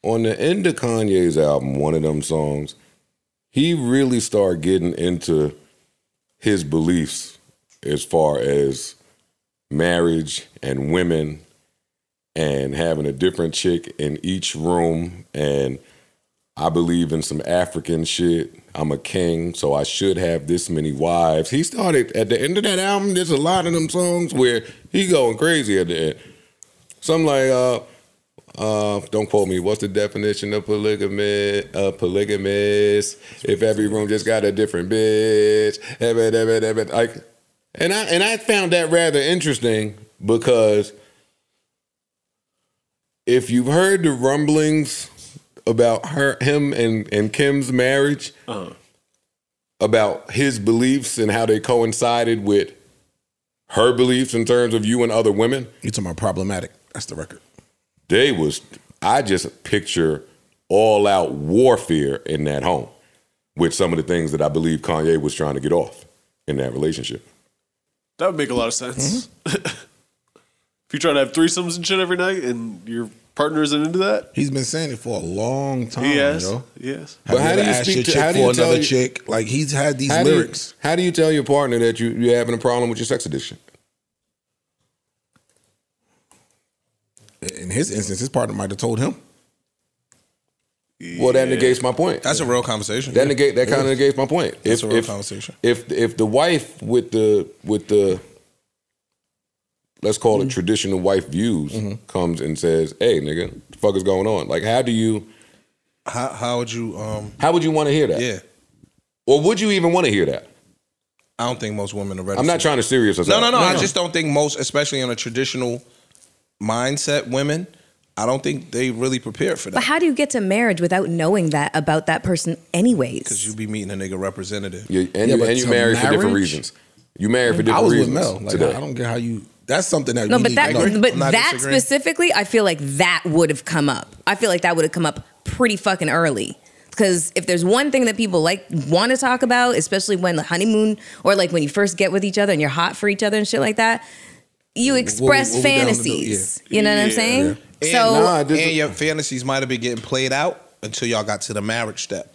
on the end of Kanye's album, one of them songs, he really started getting into his beliefs as far as marriage and women and having a different chick in each room. And I believe in some African shit. I'm a king, so I should have this many wives. He started, at the end of that album, there's a lot of them songs where he going crazy at the end. Something like, don't quote me, what's the definition of polygamous? If every room just got a different bitch. Like, and I found that rather interesting because if you've heard the rumblings about him and Kim's marriage, about his beliefs and how they coincided with her beliefs in terms of you and other women. You talking about Problematic? That's the record. I just picture all out warfare in that home with some of the things that I believe Kanye was trying to get off in that relationship. That would make a lot of sense. If you try to have threesomes and shit every night and your partner isn't into that. He's been saying it for a long time. Yes. Yo. Yes. But how do you speak to another chick? Like, he's had these lyrics. How do you tell your partner that you're having a problem with your sex addiction? In his instance, his partner might have told him. Well, that negates my point. That's a real conversation. That kind of negates my point. That's a real conversation. If the wife with the let's call it traditional wife views comes and says, "Hey, nigga, what the fuck is going on?" Like, how would you want to hear that? Yeah. Or would you even want to hear that? I don't think most women are ready. I'm not trying to serious us. No. I just don't think most, especially in a traditional mindset, women, I don't think they really prepared for that. But how do you get to marriage without knowing that about that person anyways? Because you be meeting a nigga representative. You marry for different reasons. You marry for different reasons. I was with Mel. Like, I don't get how you... That's something that... No, but that specifically, I feel like that would have come up. I feel like that would have come up pretty fucking early. Because if there's one thing that people want to talk about, especially when the honeymoon or like when you first get with each other and you're hot for each other and shit like that, you express fantasies. You know what I'm saying? Yeah. And your fantasies might have been getting played out until y'all got to the marriage step.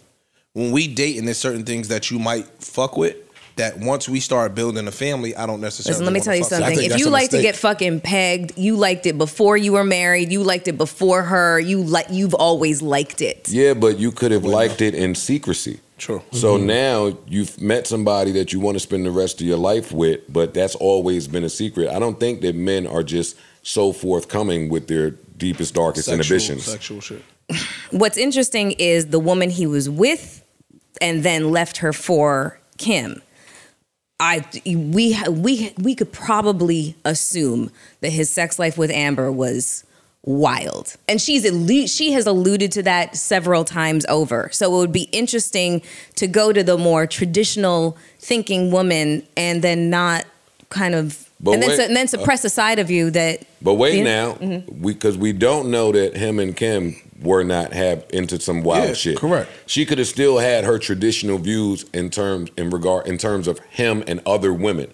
When we dating, there's certain things that you might fuck with that once we start building a family, I don't necessarily. Listen, let me tell you something. If you like to get fucking pegged, you liked it before you were married. You liked it before her. You've always liked it. Yeah, but you could have liked it in secrecy. True. So now you've met somebody that you want to spend the rest of your life with, but that's always been a secret. I don't think that men are just so forthcoming with their deepest, darkest inhibitions. Sexual shit. What's interesting is the woman he was with and then left her for Kim. We could probably assume that his sex life with Amber was wild. And she has alluded to that several times over. So it would be interesting to go to the more traditional thinking woman and then not kind of and then suppress a side of you that. But wait now, because we don't know that him and Kim were not into some wild shit. Correct. She could have still had her traditional views in terms of him and other women.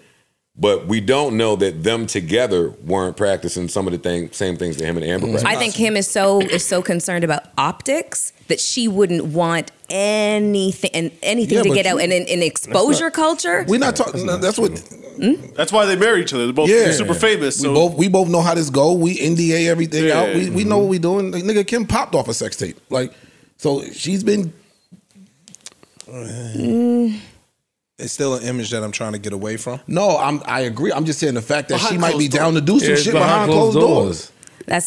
But we don't know that them together weren't practicing some of the same things that him and Amber practiced. I think Kim is so concerned about optics that she wouldn't want anything to get out. And in exposure culture, we're not talking. That's what. That's why they marry each other. They're both super famous. So we both know how this go. We NDA everything out. We know what we doing. Like, nigga, Kim popped off a sex tape. Like, so she's been. It's still an image that I'm trying to get away from. No, I agree. I'm just saying the fact that she might be down to do some shit behind closed doors.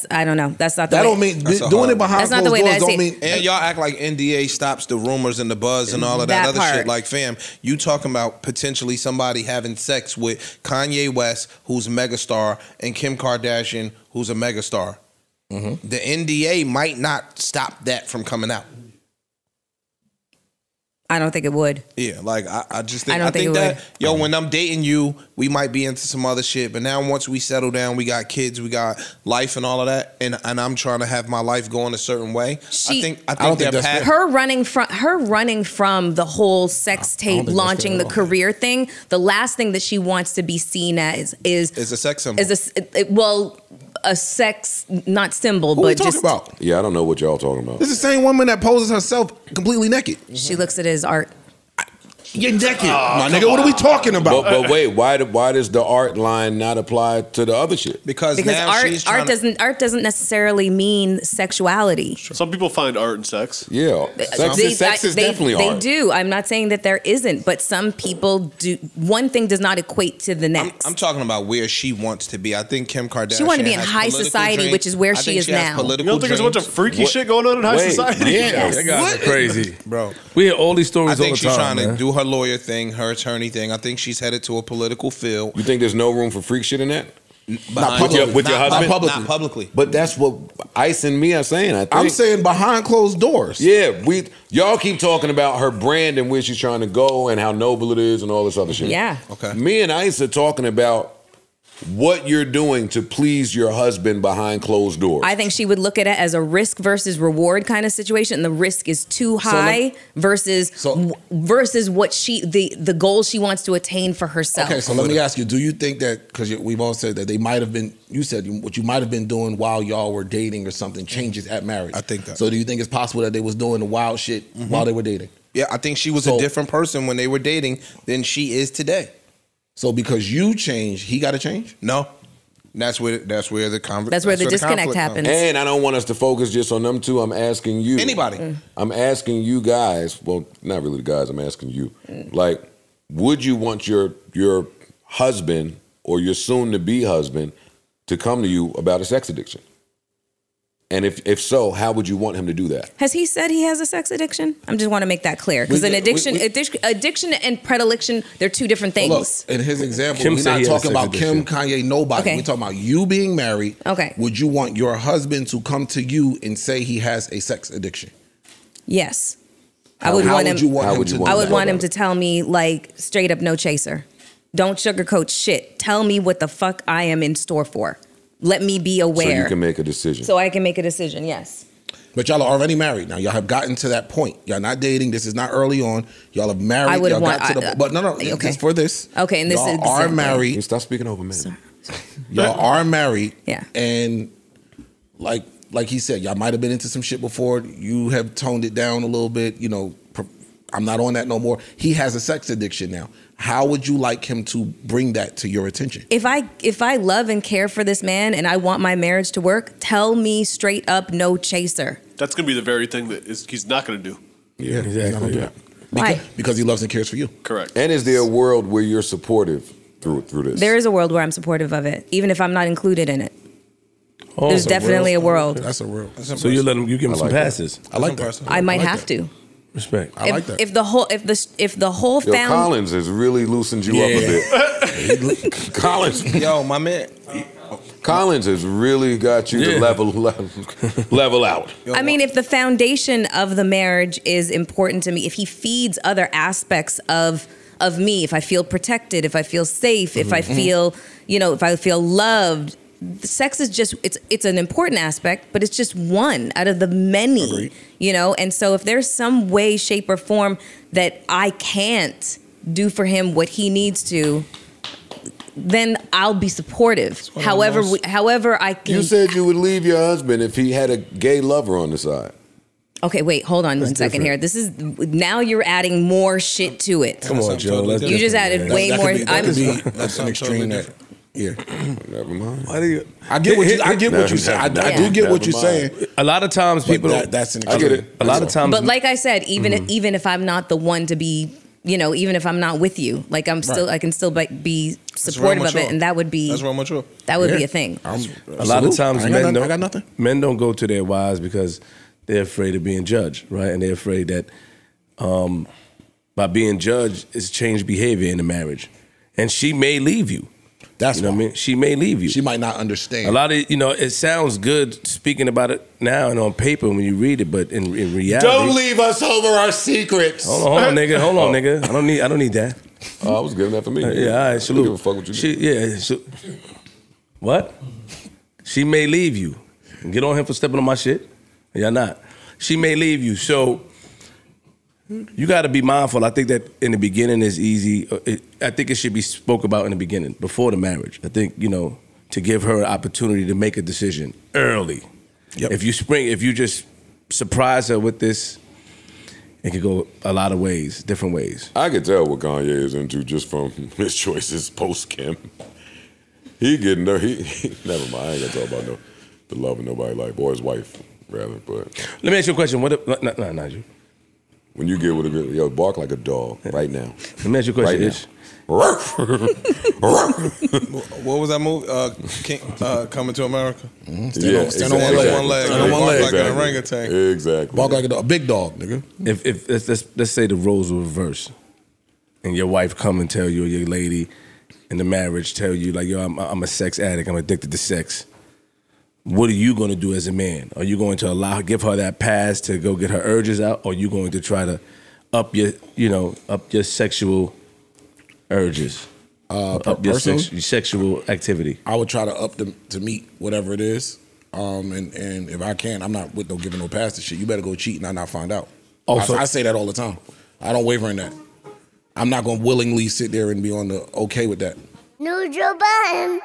I don't know. That's not the way. That don't mean doing it behind closed doors don't mean. And y'all act like NDA stops the rumors and the buzz and all of that other shit. Like, fam, you talking about potentially somebody having sex with Kanye West, who's a megastar, and Kim Kardashian, who's a megastar. The NDA might not stop that from coming out. I don't think it would. Yeah, like I just think I think that when I'm dating you, we might be into some other shit. But now once we settle down, we got kids, we got life and all of that, and I'm trying to have my life going a certain way. I think that her running from the whole sex tape launching the career thing. The last thing that she wants to be seen as is a sex symbol. a sex, not symbol, Who but we talking just about? Yeah, I don't know what y'all talking about. This is the same woman that poses herself completely naked. she looks at it as art. You're naked, my nigga. What are we talking about? But wait, why does the art line not apply to the other shit? Because now art doesn't necessarily mean sexuality. Some people find art in sex. Yeah, sex is definitely art. They do. I'm not saying that there isn't, but some people do. One thing does not equate to the next. I'm talking about where she wants to be. I think Kim Kardashian. She wanted to be in has high political society, dreams. which is where I she think is has now. You don't think there's a bunch of freaky What? shit going on in high Wait, society? Yeah. That guys are crazy, bro? We hear all these I stories all think the she's time, trying man. to do her lawyer thing, her attorney thing. I think she's headed to a political field. You think there's no room for freak shit in that? Not With your publicly. husband? Not publicly. But that's what Ice and me are saying. I think. I'm saying behind closed doors. Yeah, y'all keep talking about her brand and where she's trying to go and how noble it is and all this other shit. Yeah. Okay. Me and Ice are talking about what you're doing to please your husband behind closed doors. I think she would look at it as a risk versus reward kind of situation, and the risk is too high versus what the goal she wants to attain for herself. Okay, so let me ask you: do you think that because we've all said that they might have been? You said what you might have been doing while y'all were dating or something changes at marriage. I think that. So do you think it's possible that they was doing the wild shit while they were dating? Yeah, I think she was a different person when they were dating than she is today. So because you changed, he got to change? No. That's where the disconnect happens. And I don't want us to focus just on them two. I'm asking you. Anybody. I'm asking you guys. Well, not really the guys. I'm asking you. Like, would you want your husband or your soon-to-be husband to come to you about a sex addiction? And if so, how would you want him to do that? Has he said he has a sex addiction? I just want to make that clear because an addiction and predilection, they're two different things. Well, look, in his example, Kim we're said not he had a talking sex about Kim, Kanye, nobody. Okay. We're talking about you being married. Okay. Would you want your husband to come to you and say he has a sex addiction? Yes. How would you want him to? I would want him to tell me like straight up, no chaser. Don't sugarcoat shit. Tell me what the fuck I am in store for. Let me be aware. So you can make a decision. So I can make a decision, yes. But y'all are already married now. Y'all have gotten to that point. Y'all not dating. This is not early on. Y'all have married. I would y'all want. got to the, but no, Okay. just for this. Okay, and this y'all is are married. You stop speaking over men. Y'all are married. Yeah. And like he said, y'all might have been into some shit before. You have toned it down a little bit. You know, I'm not on that no more. He has a sex addiction now. How would you like him to bring that to your attention? If I love and care for this man and I want my marriage to work, tell me straight up, no chaser. That's going to be the very thing that he's not going to do. Yeah, exactly. He's not gonna do that. Why? Because he loves and cares for you. Correct. And is there a world where you're supportive through this? There is a world where I'm supportive of it, even if I'm not included in it. Oh, There's definitely a world. That's a real. So you give him some passes. I like that. I might like have that. to. Respect. I like that. If the whole Yo, family. Collins has really loosened you up a bit. Yo, my man. Collins has really got you to level out. I mean, if the foundation of the marriage is important to me, if he feeds other aspects of me, if I feel protected, if I feel safe, if I feel, if I feel loved, sex is just it's an important aspect, but it's just one out of the many. Agreed. And so if there's some way, shape, or form that I can't do for him what he needs to, then I'll be supportive. However I can. You said you would leave your husband if he had a gay lover on the side. Okay, wait, hold on one second here. This is now you're adding more shit to it. Come on, Joe. You just added way more. That's an extreme. Yeah. Never mind. Why do you? I get what you say. I do get what you're saying. A lot of times people. That's an I extreme. get it. A lot of times. But like I said, even if I'm not the one to be, even if I'm not with you, like I can still be supportive of it, and that would be That's real mature. That would be a thing. a lot of times I got nothing. men don't go to their wives because they're afraid of being judged, right? And they're afraid that by being judged, it's changed behavior in the marriage, and she may leave you. That's what I mean. She may leave you. She might not understand. A lot of it sounds good speaking about it now and on paper when you read it, but in reality, Don't leave us over our secrets. Hold on, nigga. Hold on, nigga. I don't need that. Oh, I was giving that for me. Yeah, all right, salute. I don't give a fuck what you do. What? She may leave you. And get on him for stepping on my shit. Y'all not. She may leave you. So you got to be mindful. I think that in the beginning is easy. I think it should be spoke about in the beginning, before the marriage. I think, to give her an opportunity to make a decision early. Yep. If you just surprise her with this, it could go a lot of ways, different ways. I could tell what Kanye is into just from his choices post Kim. He getting there. He never mind. I ain't gonna talk about the love of nobody like, or his wife rather. But let me ask you a question. What? Not you. When you get with a girl, yo, bark like a dog right now. Let me ask you a question. Right What was that movie? Coming to America. Stand on one leg. Stand on one leg. Like an orangutan. Exactly. Bark like a dog. A big dog, nigga. If let's say the roles were reversed, and your wife come and tell you, or your lady in the marriage tell you, like, yo, I'm a sex addict. I'm addicted to sex. What are you going to do as a man? Are you going to give her that pass to go get her urges out, or are you going to try to up your sexual urges, up your sexual activity? I would try to up them to meet whatever it is, and if I can't, I'm not with no giving no pass to shit. You better go cheat and I not find out. Also, I say that all the time. I don't waver in that. I'm not going to willingly sit there and be on the okay with that. Neutral Budden.